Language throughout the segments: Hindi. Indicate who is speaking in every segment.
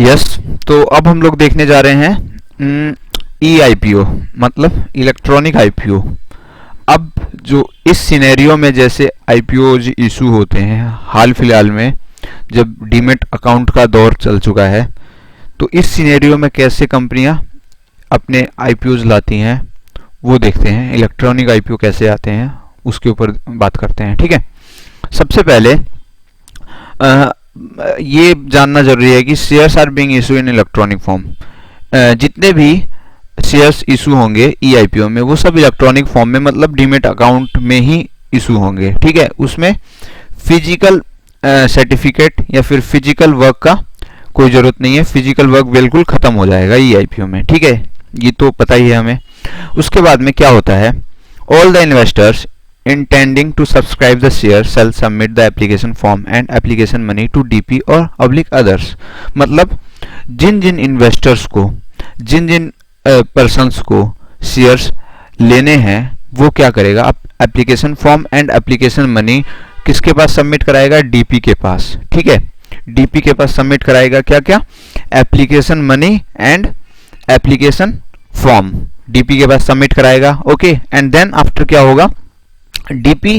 Speaker 1: यस। तो अब हम लोग देखने जा रहे हैं ई आईपीओ, मतलब इलेक्ट्रॉनिक आईपीओ। अब जो इस सिनेरियो में जैसे आईपीओज इशू होते हैं हाल फिलहाल में, जब डीमेट अकाउंट का दौर चल चुका है, तो इस सिनेरियो में कैसे कंपनियां अपने आईपीओज लाती हैं वो देखते हैं। इलेक्ट्रॉनिक आईपीओ कैसे आते हैं उसके ऊपर बात करते हैं। ठीक है, सबसे पहले ये जानना जरूरी है कि shares are being issue in electronic form. जितने भी शेयर्स इशू होंगे ई आईपीओ में वो सब इलेक्ट्रॉनिक फॉर्म में, मतलब डीमेट अकाउंट में ही इशू होंगे। ठीक है, उसमें फिजिकल सर्टिफिकेट या फिर फिजिकल वर्क का कोई जरूरत नहीं है। फिजिकल वर्क बिल्कुल खत्म हो जाएगा ई आईपीओ में। ठीक है, ये तो पता ही है हमें। उसके बाद में क्या होता है, all the investors intending to subscribe the share shall submit the application form and application money to DP or oblique others। मतलब जिन जिन इन्वेस्टर्स को, जिन जिन पर्सन्स को शेयर्स लेने हैं वो क्या करेगा, application form and application money किसके पास सबमिट कराएगा, डीपी के पास। ठीक है, डीपी के पास सबमिट कराएगा क्या क्या, application money and application form DP के पास सबमिट कराएगा। ओके, एंड देन आफ्टर क्या होगा, DP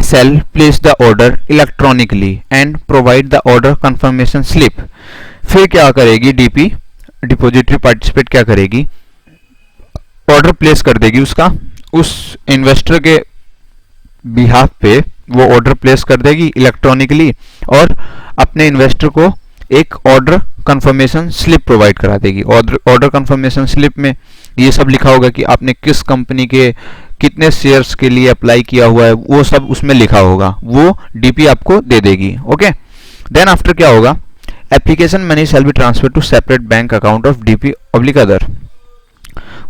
Speaker 1: shall place the order electronically and provide the order confirmation slip। फिर क्या करेगी DP, डिपॉजिटरी पार्टिसिपेट क्या करेगी, ऑर्डर प्लेस कर देगी उसका, उस इन्वेस्टर के बिहाफ पे वो ऑर्डर प्लेस कर देगी इलेक्ट्रॉनिकली, और अपने इन्वेस्टर को एक ऑर्डर कंफर्मेशन स्लिप प्रोवाइड करा देगी। ऑर्डर कंफर्मेशन स्लिप में ये सब लिखा होगा कि आपने किस कंपनी के कितने शेयर्स के लिए अप्लाई किया हुआ है, वो सब उसमें लिखा होगा, वो डीपी आपको दे देगी। ओके, देन आफ्टर क्या होगा, application money shall be transfer to separate bank account of DP oblique other.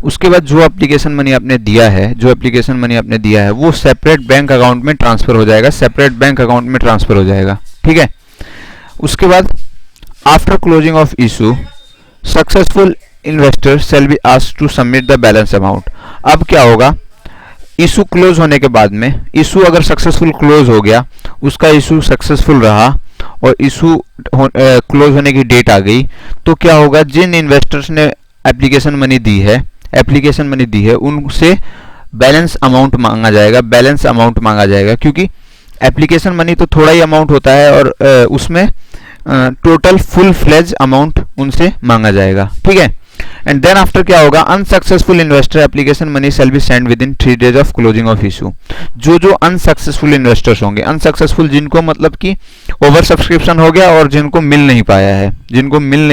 Speaker 1: उसके बाद जो एप्लीकेशन मनी आपने दिया है, वो सेपरेट बैंक अकाउंट में ट्रांसफर हो जाएगा, सेपरेट बैंक अकाउंट में ट्रांसफर हो जाएगा। ठीक है, उसके बाद after closing of issue successful investor shall be asked to submit the balance amount. अब क्या होगा, इशू क्लोज होने के बाद में, इशू अगर सक्सेसफुल क्लोज हो गया, उसका इशू सक्सेसफुल रहा और इशू क्लोज होने की डेट आ गई, तो क्या होगा, जिन इन्वेस्टर्स ने एप्लीकेशन मनी दी है उनसे बैलेंस अमाउंट मांगा जाएगा, क्योंकि एप्लीकेशन मनी तो थोड़ा ही अमाउंट होता है और उसमें टोटल फुल फ्लेज अमाउंट उनसे मांगा जाएगा। ठीक है, एंड देन आफ्टर क्या होगा, unsuccessful investor application money shall be send with in 3 days of closing of issue. जो अनसक्सेसफुल इन्वेस्टर्स होंगे, अनसक्सेसफुल जिनको मतलब कि ओवर सब्सक्रिप्शन हो गया और जिनको मिल नहीं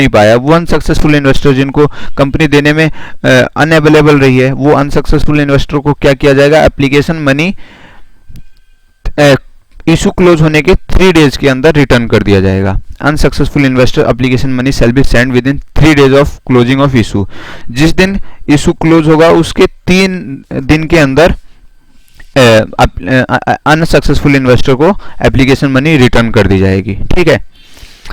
Speaker 1: पाया, वो अनसक्सेसफुल इन्वेस्टर जिनको कंपनी देने में अनअवेलेबल रही है, वो अनसक्सेसफुल इन्वेस्टर को क्या किया जाएगा, एप्लीकेशन मनी इशू क्लोज होने के 3 days के अंदर रिटर्न कर दिया जाएगा। Unsuccessful investor application money shall be send with in 3 days of closing of issue. जिस दिन इशू क्लोज होगा उसके 3 दिन के अंदर अनसक्सेसफुल इन्वेस्टर को एप्लीकेशन मनी रिटर्न कर दी जाएगी। ठीक है,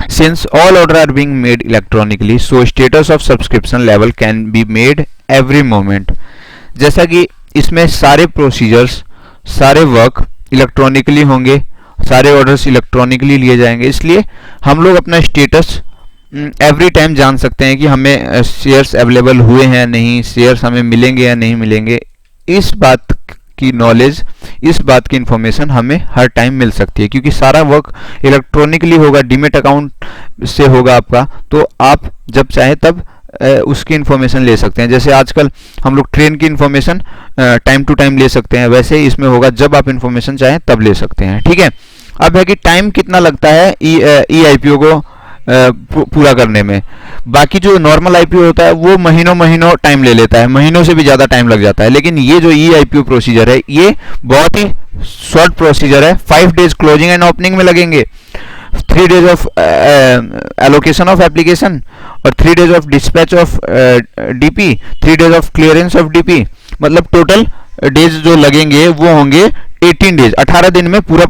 Speaker 1: since all order are being made electronically so status of subscription level can be made every moment. जैसा कि इसमें सारे प्रोसीजर्स, सारे वर्क इलेक्ट्रॉनिकली होंगे, सारे ऑर्डर्स इलेक्ट्रॉनिकली लिए जाएंगे, इसलिए हम लोग अपना स्टेटस एवरी टाइम जान सकते हैं कि हमें शेयर्स अवेलेबल हुए हैं या नहीं, शेयर्स हमें मिलेंगे या नहीं मिलेंगे। इस बात की नॉलेज, इस बात की इंफॉर्मेशन हमें हर टाइम मिल सकती है, क्योंकि सारा वर्क इलेक्ट्रॉनिकली होगा, डीमेट अकाउंट से होगा आपका, तो आप जब चाहे तब उसकी इन्फॉर्मेशन ले सकते हैं। जैसे आजकल हम लोग ट्रेन की इन्फॉर्मेशन टाइम टू टाइम ले सकते हैं, वैसे ही इसमें होगा, जब आप इन्फॉर्मेशन चाहें तब ले सकते हैं। ठीक है, अब है कि टाइम कितना लगता है ई आईपीओ को पूरा करने में। बाकी जो नॉर्मल आईपीओ होता है वो महीनों टाइम ले लेता है, महीनों से भी ज़्यादा टाइम लग जाता है, लेकिन ये जो ई आईपीओ प्रोसीजर है ये बहुत ही शॉर्ट प्रोसीजर है। 5 days क्लोजिंग एंड ओपनिंग में लगेंगे, 3 days of allocation of application और 3 days of dispatch of DP, 3 days of clearance of DP, मतलब टोटल डेज जो लगेंगे वो होंगे 18 days। 18 दिन में पूरा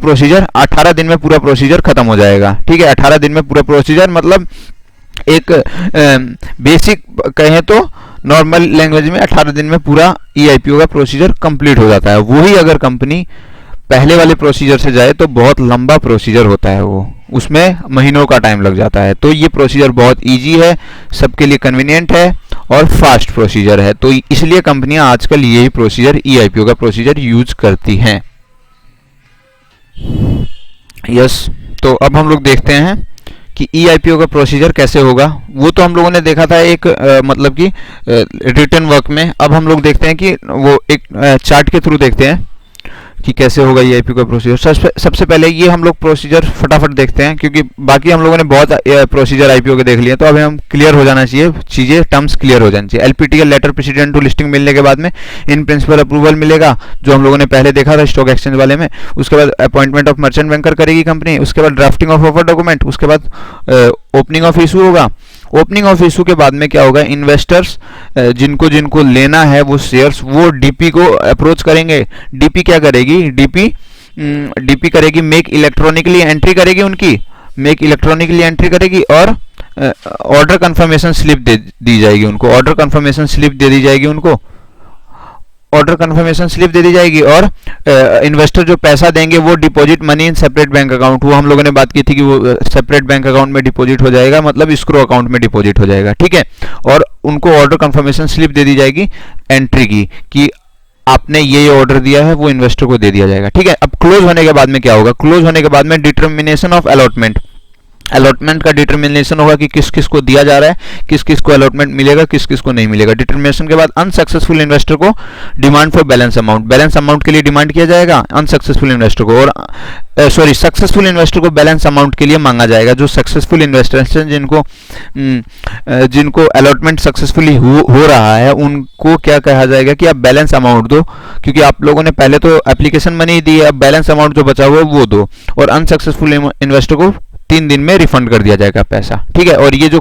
Speaker 1: प्रोसीजर खत्म हो जाएगा। ठीक है, 18 दिन में पूरा प्रोसीजर, मतलब एक बेसिक कहें तो नॉर्मल लैंग्वेज में 18 दिन में पूरा ई आईपीओ का प्रोसीजर कंप्लीट हो जाता है। वही अगर कंपनी पहले वाले प्रोसीजर से जाए तो बहुत लंबा प्रोसीजर होता है, वो उसमें महीनों का टाइम लग जाता है। तो ये प्रोसीजर बहुत इजी है, सबके लिए कन्वीनियंट है और फास्ट प्रोसीजर है। तो इसलिए कंपनियां आजकल यही प्रोसीजर, ईआईपीओ का प्रोसीजर यूज करती हैं। यस, तो अब हम लोग देखते हैं कि ईआईपीओ का प्रोसीजर कैसे होगा। वो तो हम लोगों ने देखा था एक मतलब कि रिटन वर्क में। अब हम लोग देखते हैं कि वो एक चार्ट के थ्रू देखते हैं कि कैसे होगा ईआईपीओ का प्रोसीजर। सबसे पहले ये हम लोग प्रोसीजर फटाफट देखते हैं, क्योंकि बाकी हम लोगों ने बहुत प्रोसीजर आईपीओ के देख लिए, तो अभी हम क्लियर हो जाना चाहिए, चीज़ें टर्म्स क्लियर हो जानी चाहिए। एलपीटीएल लेटर प्रेसिडेंट टू लिस्टिंग मिलने के बाद में इन प्रिंसिपल अप्रूवल मिलेगा, जो हम लोगों ने पहले देखा था स्टॉक एक्सचेंज वाले में। उसके बाद अपॉइंटमेंट ऑफ मर्चेंट बैंकर करेगी कंपनी। उसके बाद ड्राफ्टिंग ऑफ ऑफर डॉक्यूमेंट। उसके बाद ओपनिंग ऑफ इशू होगा। ओपनिंग ऑफ इशू के बाद में क्या होगा, इन्वेस्टर्स जिनको जिनको लेना है वो शेयर्स, वो डीपी को अप्रोच करेंगे। डीपी क्या करेगी, डीपी करेगी मेक इलेक्ट्रॉनिकली एंट्री करेगी, उनकी मेक इलेक्ट्रॉनिकली एंट्री करेगी और ऑर्डर कंफर्मेशन स्लिप दी जाएगी उनको। ऑर्डर कंफर्मेशन स्लिप दे दी जाएगी उनको। ऑर्डर कंफर्मेशन स्लिप दे दी जाएगी और इन्वेस्टर जो पैसा देंगे वो deposit money in separate bank account, वो हम लोगों ने बात की थी कि वो सेपरेट बैंक अकाउंट में डिपॉजिट हो जाएगा, मतलब स्क्रो अकाउंट में डिपॉजिट हो जाएगा, ठीक है। और उनको ऑर्डर कंफर्मेशन स्लिप दे दी जाएगी एंट्री की, कि आपने ये ऑर्डर दिया है, वो इन्वेस्टर को दे दिया जाएगा, ठीक है। अब क्लोज होने के बाद में क्या होगा, क्लोज होने के बाद में डिटर्मिनेशन ऑफ अलॉटमेंट। अलॉटमेंट का डिटर्मिनेशन होगा कि किस किस को दिया जा रहा है, किस किस को अलॉटमेंट मिलेगा, किस किस को नहीं मिलेगा। डिटर्मिनेशन के बाद अनसक्सेसफुल इन्वेस्टर को demand for balance amount, balance amount के लिए डिमांड किया जाएगा अनसक्सेसफुल इन्वेस्टर को, और सक्सेसफुल इन्वेस्टर को बैलेंस अमाउंट के लिए मांगा जाएगा। जो सक्सेसफुल इन्वेस्टर्स हैं, जिनको अलॉटमेंट सक्सेसफुली हो रहा है, उनको क्या कहा जाएगा कि आप बैलेंस अमाउंट दो, क्योंकि आप लोगों ने पहले तो एप्लीकेशन मनी दी है, अब बैलेंस अमाउंट जो बचा हुआ है वो दो। और अनसक्सेसफुल इन्वेस्टर को 3 दिन में रिफंड कर दिया जाएगा पैसा, ठीक है। और ये जो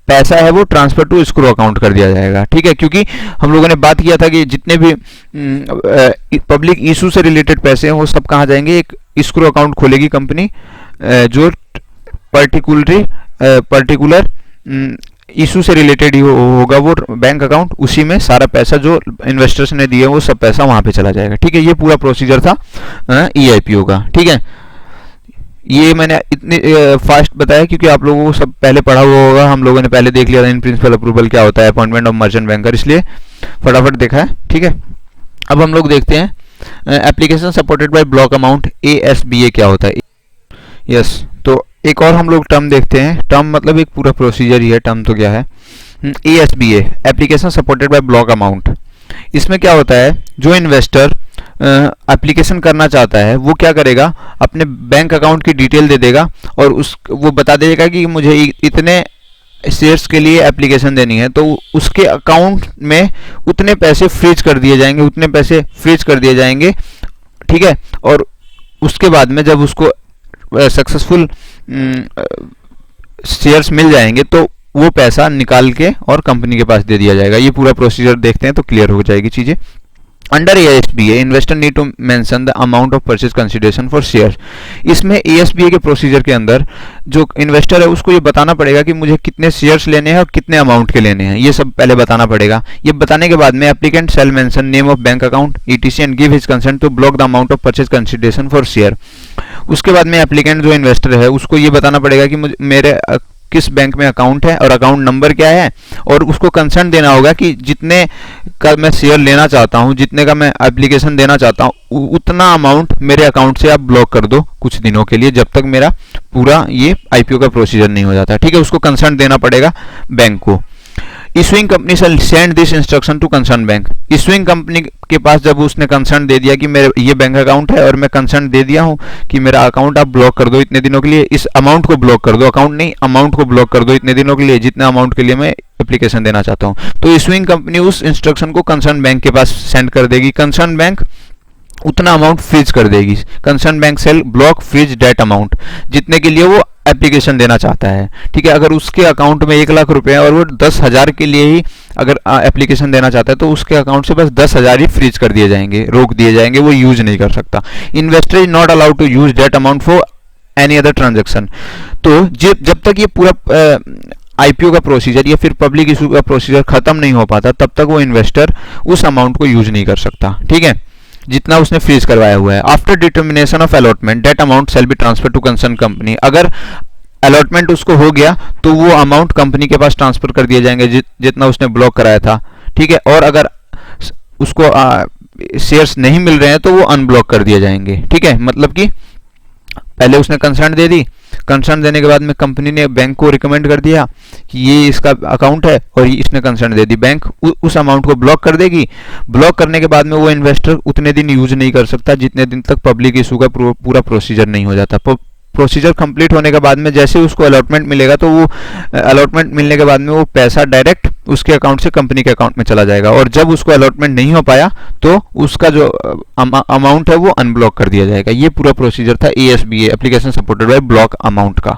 Speaker 1: पैसा है वो ट्रांसफर टू स्क्रो अकाउंट कर दिया जाएगा, ठीक है। क्योंकि हम लोगों ने बात किया था कि जितने भी पब्लिक इशू से रिलेटेड पैसे हैं वो सब कहाँ जाएंगे, एक स्क्रो अकाउंट खोलेगी कंपनी, जो पर्टिकुलर इशू से रिलेटेड ही होगा वो बैंक अकाउंट, उसी में सारा पैसा जो इन्वेस्टर्स ने दिए वो सब पैसा वहां पे चला जाएगा, ठीक है। ये पूरा प्रोसीजर था ईआईपीओ का, ठीक है। ये मैंने इतनी फास्ट बताया क्योंकि आप लोगों को सब पहले पढ़ा हुआ होगा, हम लोगों ने पहले देख लिया था इन प्रिंसिपल अप्रूवल क्या होता है, अपॉइंटमेंट ऑफ मर्चेंट बैंकर, इसलिए फटाफट देखा है, ठीक है। अब हम लोग देखते हैं application supported by block amount, ASBA क्या होता है। यस, तो एक और हम लोग टर्म देखते हैं। टर्म मतलब एक पूरा प्रोसीजर ही है, टर्म तो क्या है। ASBA application supported by block amount, इसमें क्या होता है, जो इन्वेस्टर एप्लीकेशन करना चाहता है वो क्या करेगा, अपने बैंक अकाउंट की डिटेल दे देगा और वो बता देगा कि मुझे इतने शेयर्स के लिए एप्लीकेशन देनी है, तो उसके अकाउंट में उतने पैसे फ्रीज कर दिए जाएंगे, उतने पैसे फ्रीज कर दिए जाएंगे, ठीक है। और उसके बाद में जब उसको सक्सेसफुल शेयर्स मिल जाएंगे तो वो पैसा निकाल के और कंपनी के पास दे दिया जाएगा। ये पूरा प्रोसीजर देखते हैं तो क्लियर हो जाएगी चीज़ें। Under ASBA investor need to mention the amount of purchase consideration for share. इसमें ASBA के प्रोसीजर के अंदर जो इन्वेस्टर है उसको ये बताना पड़ेगा कि मुझे कितने शेयर्स लेने हैं और कितने अमाउंट के लेने हैं, ये सब पहले बताना पड़ेगा। ये बताने के बाद में applicant shall mention name of bank account ETC and give his consent to block the amount of purchase consideration for share. उसके बाद में एप्लीकेंट जो इन्वेस्टर है उसको ये बताना पड़ेगा कि मुझे मेरे किस बैंक में अकाउंट है और अकाउंट नंबर क्या है, और उसको कंसर्न देना होगा कि जितने का मैं शेयर लेना चाहता हूं, जितने का मैं एप्लीकेशन देना चाहता हूं, उतना अमाउंट मेरे अकाउंट से आप ब्लॉक कर दो कुछ दिनों के लिए, जब तक मेरा पूरा ये आईपीओ का प्रोसीजर नहीं हो जाता, ठीक है। उसको कंसर्न देना पड़ेगा बैंक को। Issuing company shall send this instruction to concern bank. Issuing company के पास जब उसने कंसर्न दे दिया कि मेरे ये बैंक अकाउंट है और मैं कंसर्न दे दिया हूं कि मेरा अकाउंट आप ब्लॉक कर दो इतने दिनों के लिए, इस अमाउंट को ब्लॉक कर दो, अकाउंट नहीं अमाउंट को ब्लॉक कर दो इतने दिनों के लिए, जितना अमाउंट के लिए मैं एप्लीकेशन देना चाहता हूं, तो इशुइंग कंपनी उस इंस्ट्रक्शन को कंसर्न बैंक के पास सेंड कर देगी। कंसर्न बैंक उतना अमाउंट फ्रीज कर देगी। Concern bank sale block freeze that amount, जितने के लिए वो एप्लीकेशन देना चाहता है, ठीक है। अगर उसके अकाउंट में 1 लाख रुपए है और वो 10,000 के लिए ही अगर एप्लीकेशन देना चाहता है तो उसके अकाउंट से बस 10,000 ही फ्रीज कर दिए जाएंगे, रोक दिए जाएंगे, वो यूज नहीं कर सकता। Investor is not allowed to use that amount for any other transaction. तो जब तक ये पूरा आईपीओ का प्रोसीजर या फिर पब्लिक इशू का प्रोसीजर खत्म नहीं हो पाता तब तक वो इन्वेस्टर उस अमाउंट को यूज नहीं कर सकता, ठीक है। जितना उसने फ्रीज करवाया हुआ है। After determination of allotment that amount shall be transfer to concern company. अगर अलॉटमेंट उसको हो गया तो वो अमाउंट कंपनी के पास ट्रांसफर कर दिए जाएंगे जितना उसने ब्लॉक कराया था, ठीक है। और अगर उसको शेयर्स नहीं मिल रहे हैं तो वो अनब्लॉक कर दिए जाएंगे, ठीक है। मतलब कि पहले उसने कंसर्न दे दी, कंसर्न देने के बाद में कंपनी ने बैंक को रिकमेंड कर दिया कि ये इसका अकाउंट है और इसने कंसर्न दे दी, बैंक उस अमाउंट को ब्लॉक कर देगी। ब्लॉक करने के बाद में वो इन्वेस्टर उतने दिन यूज नहीं कर सकता जितने दिन तक पब्लिक इशू का पूरा प्रोसीजर नहीं हो जाता। प्रोसीजर कंप्लीट होने के बाद में जैसे उसको अलॉटमेंट मिलेगा तो वो अलॉटमेंट मिलने के बाद में वो पैसा डायरेक्ट उसके अकाउंट से कंपनी के अकाउंट में चला जाएगा, और जब उसको अलॉटमेंट नहीं हो पाया तो उसका जो अमाउंट है वो अनब्लॉक कर दिया जाएगा। ये पूरा प्रोसीजर था ASBA application supported by block amount का।